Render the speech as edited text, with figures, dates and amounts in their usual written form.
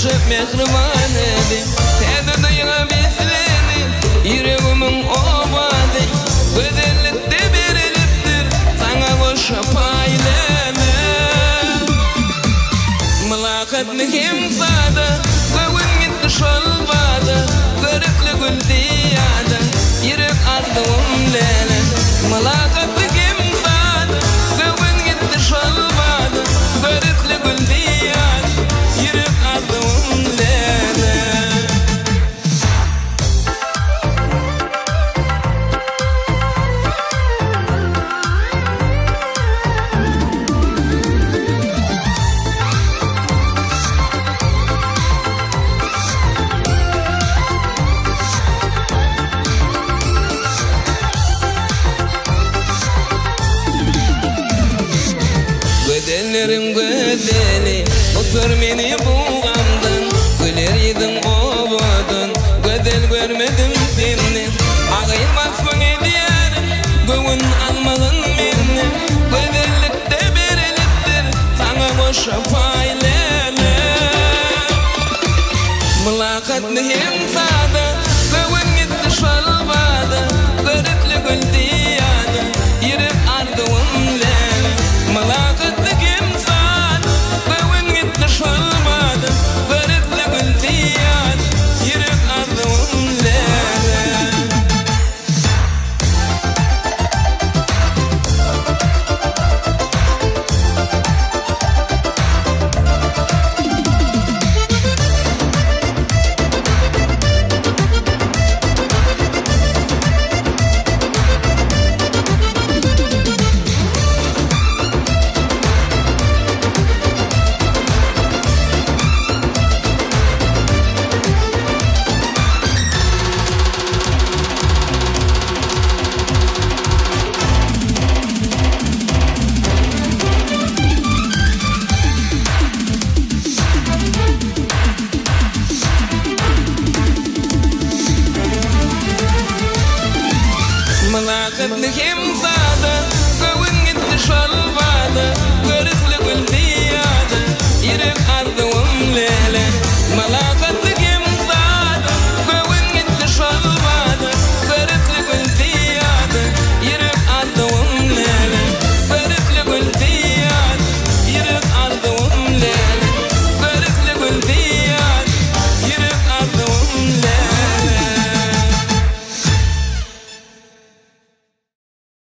Koşup mehriban edip Tedini yığabilsini Yüreğimin ovadı Güzellikte veriliptir Sana koşup aileme Mülakatlı kimsada Kövün gitti şolvada Görüklü gül diyada Yürek ardığım lele Mülakatlı kimsada Kövün gitti şolvada Görüklü gül diyada Yürek ardığım lele Gödellerim gödeli Otur beni buğamdan Güler yedim ovadan Gödel görmedim seni Ağayım basmın ediyer Göğün almadın beni Gödellikte veriliptir Sana boşa paylele Mülakatlı hemsada Göğün gitti şolvada Görüklü gül diyada Yürek ardığım lele Mülakatlı kimsan Kövün gitti şolvada Görüklü gül diyada Yürek ardığım lele Mülakatlı